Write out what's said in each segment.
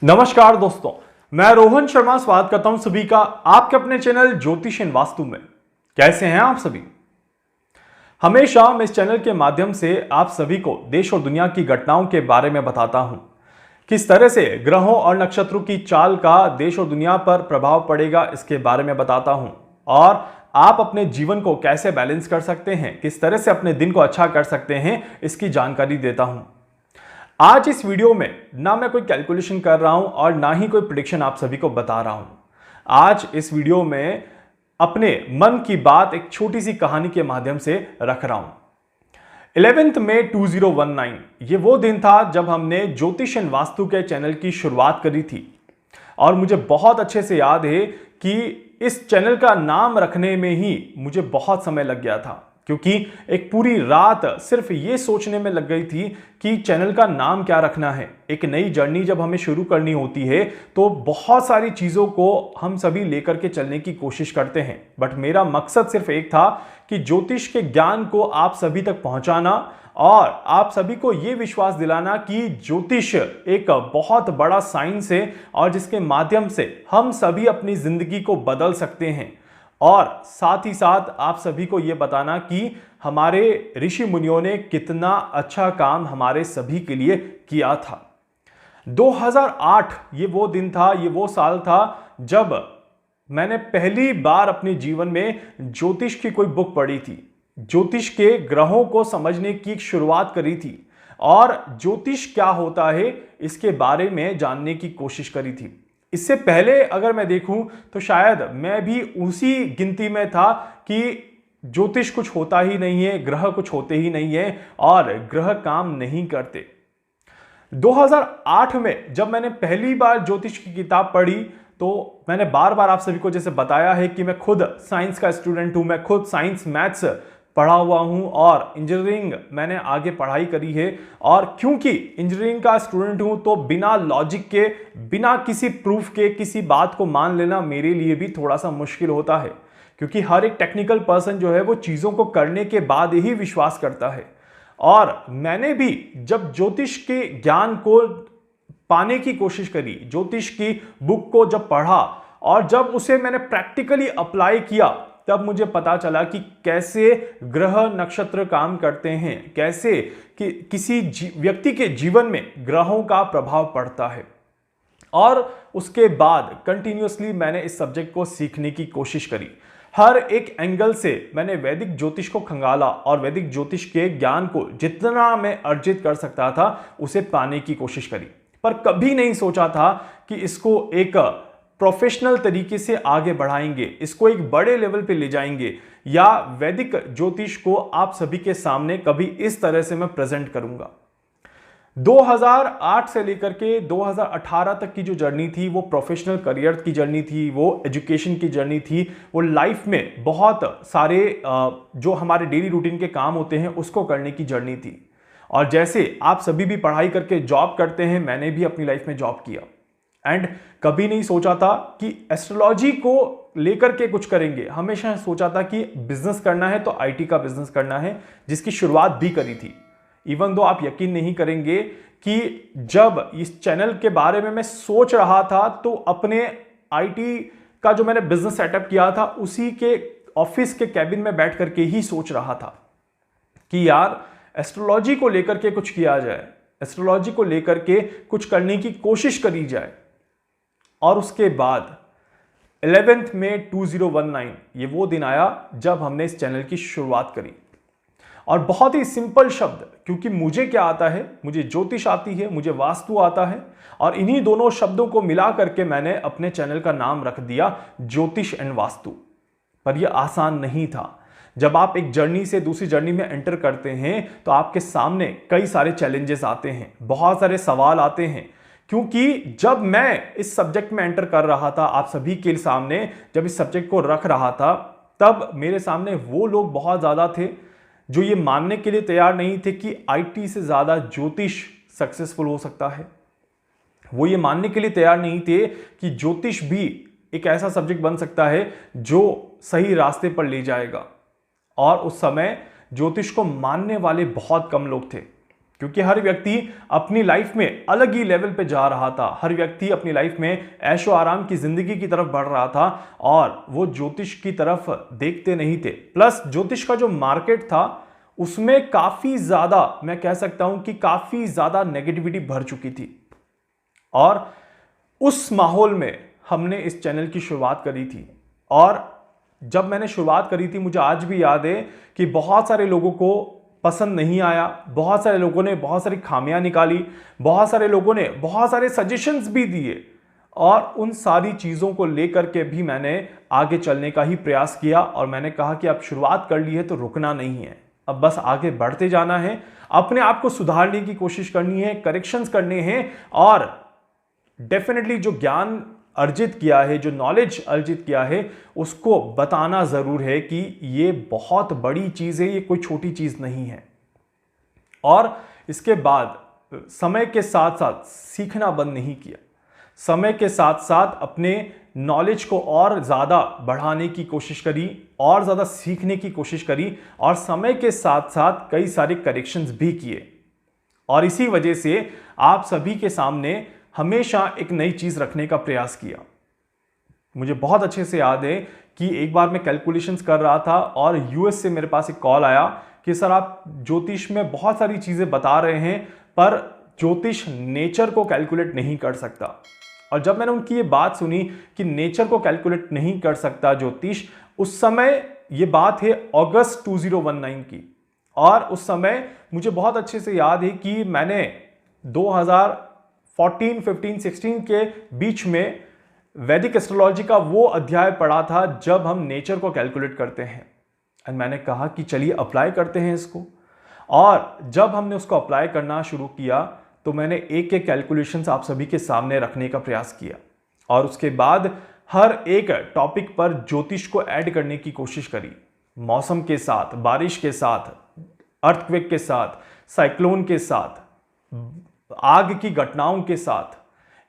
नमस्कार दोस्तों, मैं रोहन शर्मा स्वागत करता हूं सभी का आपके अपने चैनल ज्योतिष एंड वास्तु में। कैसे हैं आप सभी? हमेशा मैं इस चैनल के माध्यम से आप सभी को देश और दुनिया की घटनाओं के बारे में बताता हूं। किस तरह से ग्रहों और नक्षत्रों की चाल का देश और दुनिया पर प्रभाव पड़ेगा, इसके बारे में बताता हूं। और आप अपने जीवन को कैसे बैलेंस कर सकते हैं, किस तरह से अपने दिन को अच्छा कर सकते हैं, इसकी जानकारी देता हूं। आज इस वीडियो में ना मैं कोई कैलकुलेशन कर रहा हूं और ना ही कोई प्रेडिक्शन आप सभी को बता रहा हूं। आज इस वीडियो में अपने मन की बात एक छोटी सी कहानी के माध्यम से रख रहा हूं। 11 मई 2019 ये वो दिन था जब हमने ज्योतिष एंड वास्तु के चैनल की शुरुआत करी थी। और मुझे बहुत अच्छे से याद है कि इस चैनल का नाम रखने में ही मुझे बहुत समय लग गया था, क्योंकि एक पूरी रात सिर्फ ये सोचने में लग गई थी कि चैनल का नाम क्या रखना है। एक नई जर्नी जब हमें शुरू करनी होती है तो बहुत सारी चीज़ों को हम सभी लेकर के चलने की कोशिश करते हैं, बट मेरा मकसद सिर्फ एक था कि ज्योतिष के ज्ञान को आप सभी तक पहुंचाना और आप सभी को ये विश्वास दिलाना कि ज्योतिष एक बहुत बड़ा साइंस है और जिसके माध्यम से हम सभी अपनी जिंदगी को बदल सकते हैं। और साथ ही साथ आप सभी को यह बताना कि हमारे ऋषि मुनियों ने कितना अच्छा काम हमारे सभी के लिए किया था। 2008 ये वो दिन था, ये वो साल था जब मैंने पहली बार अपने जीवन में ज्योतिष की कोई बुक पढ़ी थी, ज्योतिष के ग्रहों को समझने की शुरुआत करी थी और ज्योतिष क्या होता है इसके बारे में जानने की कोशिश करी थी। इससे पहले अगर मैं देखूं तो शायद मैं भी उसी गिनती में था कि ज्योतिष कुछ होता ही नहीं है, ग्रह कुछ होते ही नहीं है और ग्रह काम नहीं करते। 2008 में जब मैंने पहली बार ज्योतिष की किताब पढ़ी तो मैंने बार बार आप सभी को जैसे बताया है कि मैं खुद साइंस का स्टूडेंट हूं, मैं खुद साइंस मैथ्स पढ़ा हुआ हूं और इंजीनियरिंग मैंने आगे पढ़ाई करी है। और क्योंकि इंजीनियरिंग का स्टूडेंट हूं तो बिना लॉजिक के, बिना किसी प्रूफ के किसी बात को मान लेना मेरे लिए भी थोड़ा सा मुश्किल होता है, क्योंकि हर एक टेक्निकल पर्सन जो है वो चीज़ों को करने के बाद ही विश्वास करता है। और मैंने भी जब ज्योतिष के ज्ञान को पाने की कोशिश करी, ज्योतिष की बुक को जब पढ़ा और जब उसे मैंने प्रैक्टिकली अप्लाई किया, तब मुझे पता चला कि कैसे ग्रह नक्षत्र काम करते हैं, कैसे कि किसी व्यक्ति के जीवन में ग्रहों का प्रभाव पड़ता है। और उसके बाद कंटिन्यूअसली मैंने इस सब्जेक्ट को सीखने की कोशिश करी। हर एक एंगल से मैंने वैदिक ज्योतिष को खंगाला और वैदिक ज्योतिष के ज्ञान को जितना मैं अर्जित कर सकता था उसे पाने की कोशिश करी, पर कभी नहीं सोचा था कि इसको एक प्रोफेशनल तरीके से आगे बढ़ाएंगे, इसको एक बड़े लेवल पे ले जाएंगे या वैदिक ज्योतिष को आप सभी के सामने कभी इस तरह से मैं प्रेजेंट करूंगा। 2008 से लेकर के 2018 तक की जो जर्नी थी वो प्रोफेशनल करियर की जर्नी थी, वो एजुकेशन की जर्नी थी, वो लाइफ में बहुत सारे जो हमारे डेली रूटीन के काम होते हैं उसको करने की जर्नी थी। और जैसे आप सभी भी पढ़ाई करके जॉब करते हैं, मैंने भी अपनी लाइफ में जॉब किया एंड कभी नहीं सोचा था कि एस्ट्रोलॉजी को लेकर के कुछ करेंगे। हमेशा सोचा था कि बिजनेस करना है तो आईटी का बिजनेस करना है, जिसकी शुरुआत भी करी थी। इवन दो आप यकीन नहीं करेंगे कि जब इस चैनल के बारे में मैं सोच रहा था तो अपने आईटी का जो मैंने बिजनेस सेटअप किया था उसी के ऑफिस के कैबिन में बैठ करके ही सोच रहा था कि यार एस्ट्रोलॉजी को लेकर के कुछ किया जाए, एस्ट्रोलॉजी को लेकर के कुछ करने की कोशिश करी जाए। और उसके बाद 11 मई 2019 ये वो दिन आया जब हमने इस चैनल की शुरुआत करी। और बहुत ही सिंपल शब्द, क्योंकि मुझे क्या आता है, मुझे ज्योतिष आती है, मुझे वास्तु आता है, और इन्हीं दोनों शब्दों को मिला करके मैंने अपने चैनल का नाम रख दिया ज्योतिष एंड वास्तु। पर यह आसान नहीं था। जब आप एक जर्नी से दूसरी जर्नी में एंटर करते हैं तो आपके सामने कई सारे चैलेंजेस आते हैं, बहुत सारे सवाल आते हैं, क्योंकि जब मैं इस सब्जेक्ट में एंटर कर रहा था, आप सभी के सामने जब इस सब्जेक्ट को रख रहा था, तब मेरे सामने वो लोग बहुत ज़्यादा थे जो ये मानने के लिए तैयार नहीं थे कि आईटी से ज़्यादा ज्योतिष सक्सेसफुल हो सकता है। वो ये मानने के लिए तैयार नहीं थे कि ज्योतिष भी एक ऐसा सब्जेक्ट बन सकता है जो सही रास्ते पर ले जाएगा। और उस समय ज्योतिष को मानने वाले बहुत कम लोग थे। क्योंकि हर व्यक्ति अपनी लाइफ में अलग ही लेवल पे जा रहा था। हर व्यक्ति अपनी लाइफ में ऐशो आराम की जिंदगी की तरफ बढ़ रहा था और वो ज्योतिष की तरफ देखते नहीं थे। प्लस ज्योतिष का जो मार्केट था उसमें काफी ज्यादा, मैं कह सकता हूं कि काफी ज्यादा नेगेटिविटी भर चुकी थी। और उस माहौल में हमने इस चैनल की शुरुआत करी थी। और जब मैंने शुरुआत करी थी, मुझे आज भी याद है कि बहुत सारे लोगों को पसंद नहीं आया, बहुत सारे लोगों ने बहुत सारी खामियां निकाली, बहुत सारे लोगों ने बहुत सारे सजेशंस भी दिए, और उन सारी चीज़ों को लेकर के भी मैंने आगे चलने का ही प्रयास किया। और मैंने कहा कि अब शुरुआत कर ली है तो रुकना नहीं है, अब बस आगे बढ़ते जाना है, अपने आप को सुधारने की कोशिश करनी है, करेक्शंस करने हैं, और डेफिनेटली जो ज्ञान अर्जित किया है, जो नॉलेज अर्जित किया है, उसको बताना जरूर है कि ये बहुत बड़ी चीज है, ये कोई छोटी चीज नहीं है। और इसके बाद समय के साथ साथ सीखना बंद नहीं किया, समय के साथ साथ अपने नॉलेज को और ज़्यादा बढ़ाने की कोशिश करी, और ज़्यादा सीखने की कोशिश करी, और समय के साथ साथ कई सारे करेक्शंस भी किए। और इसी वजह से आप सभी के सामने हमेशा एक नई चीज़ रखने का प्रयास किया। मुझे बहुत अच्छे से याद है कि एक बार मैं कैलकुलेशंस कर रहा था और यूएस से मेरे पास एक कॉल आया कि सर आप ज्योतिष में बहुत सारी चीज़ें बता रहे हैं, पर ज्योतिष नेचर को कैलकुलेट नहीं कर सकता। और जब मैंने उनकी ये बात सुनी कि नेचर को कैलकुलेट नहीं कर सकता ज्योतिष, उस समय ये बात है अगस्त 2019 की, और उस समय मुझे बहुत अच्छे से याद है कि मैंने 2014, 15, 16 के बीच में वैदिक एस्ट्रोलॉजी का वो अध्याय पढ़ा था जब हम नेचर को कैलकुलेट करते हैं। एंड मैंने कहा कि चलिए अप्लाई करते हैं इसको। और जब हमने उसको अप्लाई करना शुरू किया तो मैंने एक एक कैलकुलेशंस आप सभी के सामने रखने का प्रयास किया, और उसके बाद हर एक टॉपिक पर ज्योतिष को ऐड करने की कोशिश करी। मौसम के साथ, बारिश के साथ, अर्थक्वेक के साथ, साइक्लोन के साथ, आग की घटनाओं के साथ।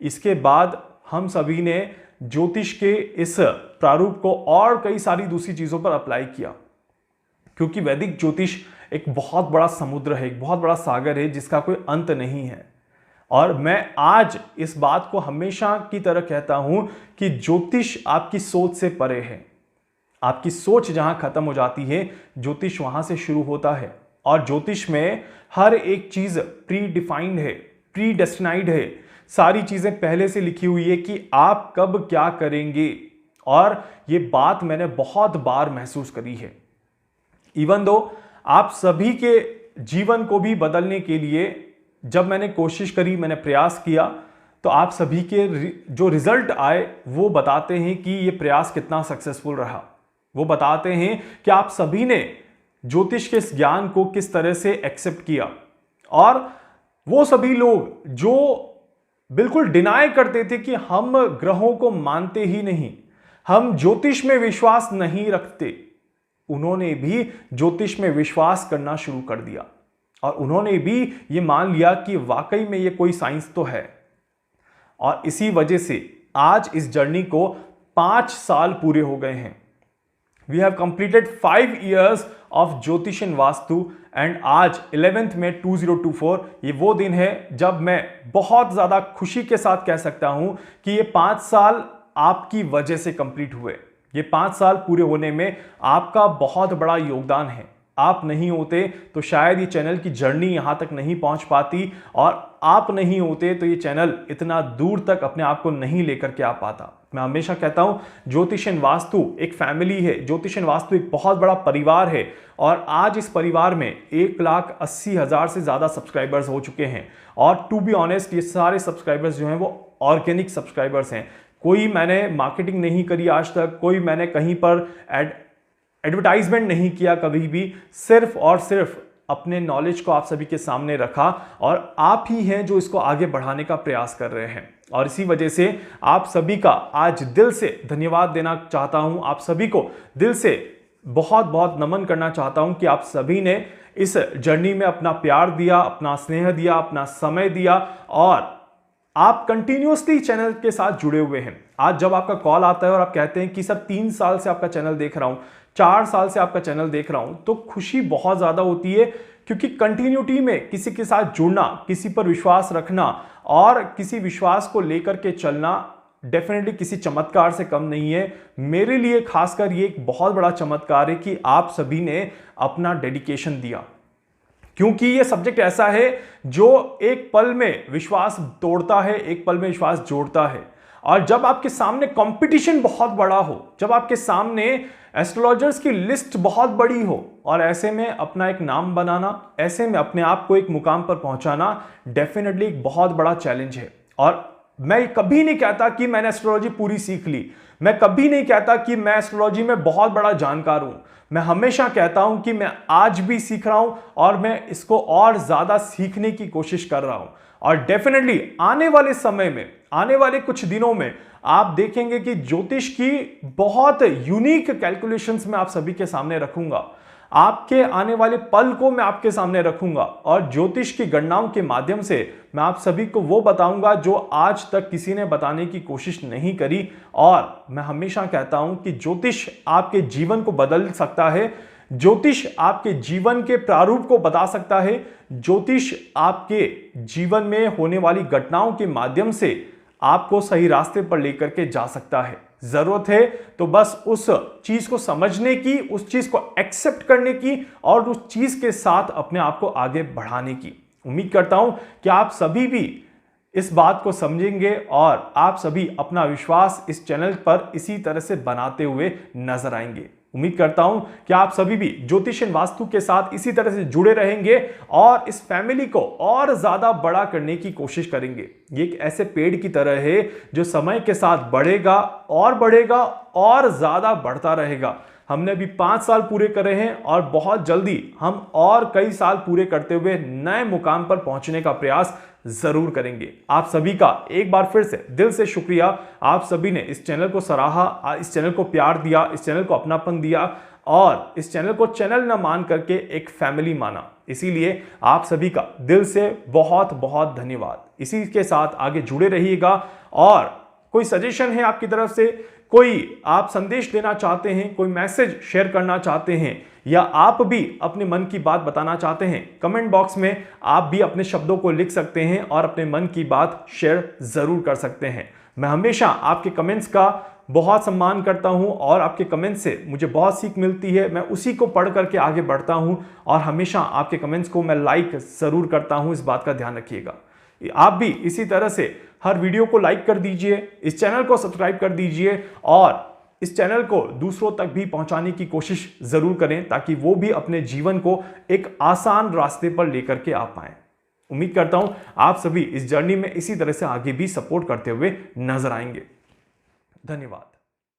इसके बाद हम सभी ने ज्योतिष के इस प्रारूप को और कई सारी दूसरी चीज़ों पर अप्लाई किया, क्योंकि वैदिक ज्योतिष एक बहुत बड़ा समुद्र है, एक बहुत बड़ा सागर है जिसका कोई अंत नहीं है। और मैं आज इस बात को हमेशा की तरह कहता हूं कि ज्योतिष आपकी सोच से परे है। आपकी सोच जहां खत्म हो जाती है, ज्योतिष वहां से शुरू होता है। और ज्योतिष में हर एक चीज प्री डिफाइंड है, प्री डेस्टिनाइड है। सारी चीजें पहले से लिखी हुई है कि आप कब क्या करेंगे। और ये बात मैंने बहुत बार महसूस करी है। इवन दो आप सभी के जीवन को भी बदलने के लिए जब मैंने कोशिश करी, मैंने प्रयास किया, तो आप सभी के जो रिजल्ट आए वो बताते हैं कि ये प्रयास कितना सक्सेसफुल रहा। वो बताते हैं कि आप सभी ने ज्योतिष के इस ज्ञान को किस तरह से एक्सेप्ट किया। और वो सभी लोग जो बिल्कुल डिनाई करते थे कि हम ग्रहों को मानते ही नहीं, हम ज्योतिष में विश्वास नहीं रखते, उन्होंने भी ज्योतिष में विश्वास करना शुरू कर दिया। और उन्होंने भी ये मान लिया कि वाकई में ये कोई साइंस तो है। और इसी वजह से आज इस जर्नी को 5 साल पूरे हो गए हैं। We have completed 5 years of Jyotish and Vastu. And आज 11th में 2024 ये वो दिन है जब मैं बहुत ज्यादा खुशी के साथ कह सकता हूं कि ये 5 साल आपकी वजह से कंप्लीट हुए। ये 5 साल पूरे होने में आपका बहुत बड़ा योगदान है। आप नहीं होते तो शायद ये चैनल की जर्नी यहां तक नहीं पहुंच पाती, और आप नहीं होते तो ये चैनल इतना दूर तक अपने आप को नहीं लेकर के आ पाता। मैं हमेशा कहता हूं ज्योतिष एंड वास्तु एक फैमिली है, ज्योतिष एंड वास्तु एक बहुत बड़ा परिवार है। और आज इस परिवार में 1,80,000 से ज्यादा सब्सक्राइबर्स हो चुके हैं। और टू बी ऑनेस्ट ये सारे सब्सक्राइबर्स जो हैं वो ऑर्गेनिक सब्सक्राइबर्स हैं। कोई मैंने मार्केटिंग नहीं करी आज तक, कोई मैंने कहीं पर एडवर्टाइजमेंट नहीं किया कभी भी, सिर्फ और सिर्फ अपने नॉलेज को आप सभी के सामने रखा, और आप ही हैं जो इसको आगे बढ़ाने का प्रयास कर रहे हैं। और इसी वजह से आप सभी का आज दिल से धन्यवाद देना चाहता हूं। आप सभी को दिल से बहुत बहुत नमन करना चाहता हूं कि आप सभी ने इस जर्नी में अपना प्यार दिया, अपना स्नेह दिया, अपना समय दिया, और आप कंटिन्यूअसली चैनल के साथ जुड़े हुए हैं। आज जब आपका कॉल आता है और आप कहते हैं कि सर 3 साल से आपका चैनल देख रहा हूं, 4 साल से आपका चैनल देख रहा हूं, तो खुशी बहुत ज्यादा होती है, क्योंकि कंटिन्यूटी में किसी के साथ जुड़ना, किसी पर विश्वास रखना और किसी विश्वास को लेकर के चलना डेफिनेटली किसी चमत्कार से कम नहीं है। मेरे लिए खासकर ये एक बहुत बड़ा चमत्कार है कि आप सभी ने अपना डेडिकेशन दिया, क्योंकि ये सब्जेक्ट ऐसा है जो एक पल में विश्वास तोड़ता है, एक पल में विश्वास जोड़ता है। और जब आपके सामने कंपटीशन बहुत बड़ा हो, जब आपके सामने एस्ट्रोलॉजर्स की लिस्ट बहुत बड़ी हो, और ऐसे में अपना एक नाम बनाना, ऐसे में अपने आप को एक मुकाम पर पहुंचाना डेफिनेटली एक बहुत बड़ा चैलेंज है। और मैं कभी नहीं कहता कि मैंने एस्ट्रोलॉजी पूरी सीख ली, मैं कभी नहीं कहता कि मैं एस्ट्रोलॉजी में बहुत बड़ा जानकार हूं। मैं हमेशा कहता हूं कि मैं आज भी सीख रहा हूं और मैं इसको और ज्यादा सीखने की कोशिश कर रहा हूं। और डेफिनेटली आने वाले समय में, आने वाले कुछ दिनों में आप देखेंगे कि ज्योतिष की बहुत यूनिक कैलकुलेशंस मैं आप सभी के सामने रखूंगा। आपके आने वाले पल को मैं आपके सामने रखूंगा और ज्योतिष की गणनाओं के माध्यम से मैं आप सभी को वो बताऊंगा जो आज तक किसी ने बताने की कोशिश नहीं करी। और मैं हमेशा कहता हूं कि ज्योतिष आपके जीवन को बदल सकता है, ज्योतिष आपके जीवन के प्रारूप को बता सकता है, ज्योतिष आपके जीवन में होने वाली घटनाओं के माध्यम से आपको सही रास्ते पर लेकर के जा सकता है। जरूरत है तो बस उस चीज को समझने की, उस चीज को एक्सेप्ट करने की और उस चीज के साथ अपने आप को आगे बढ़ाने की। उम्मीद करता हूं कि आप सभी भी इस बात को समझेंगे और आप सभी अपना विश्वास इस चैनल पर इसी तरह से बनाते हुए नजर आएंगे। उम्मीद करता हूं कि आप सभी भी ज्योतिष एंड वास्तु के साथ इसी तरह से जुड़े रहेंगे और इस फैमिली को और ज्यादा बड़ा करने की कोशिश करेंगे। ये एक ऐसे पेड़ की तरह है जो समय के साथ बढ़ेगा और ज्यादा बढ़ता रहेगा। हमने अभी 5 साल पूरे करे हैं और बहुत जल्दी हम और कई साल पूरे करते हुए नए मुकाम पर पहुंचने का प्रयास जरूर करेंगे। आप सभी का एक बार फिर से दिल से शुक्रिया। आप सभी ने इस चैनल को सराहा, इस चैनल को प्यार दिया, इस चैनल को अपनापन दिया और इस चैनल को चैनल न मान करके एक फैमिली माना। इसीलिए आप सभी का दिल से बहुत बहुत धन्यवाद। इसी के साथ आगे जुड़े रहिएगा और कोई सजेशन है आपकी तरफ से, कोई आप संदेश देना चाहते हैं, कोई मैसेज शेयर करना चाहते हैं या आप भी अपने मन की बात बताना चाहते हैं, कमेंट बॉक्स में आप भी अपने शब्दों को लिख सकते हैं और अपने मन की बात शेयर जरूर कर सकते हैं। मैं हमेशा आपके कमेंट्स का बहुत सम्मान करता हूं और आपके कमेंट्स से मुझे बहुत सीख मिलती है। मैं उसी को पढ़ करके आगे बढ़ता हूं और हमेशा आपके कमेंट्स को मैं लाइक जरूर करता हूं, इस बात का ध्यान रखिएगा। आप भी इसी तरह से हर वीडियो को लाइक कर दीजिए, इस चैनल को सब्सक्राइब कर दीजिए और इस चैनल को दूसरों तक भी पहुंचाने की कोशिश जरूर करें ताकि वो भी अपने जीवन को एक आसान रास्ते पर लेकर के आ पाएं। उम्मीद करता हूं आप सभी इस जर्नी में इसी तरह से आगे भी सपोर्ट करते हुए नजर आएंगे। धन्यवाद।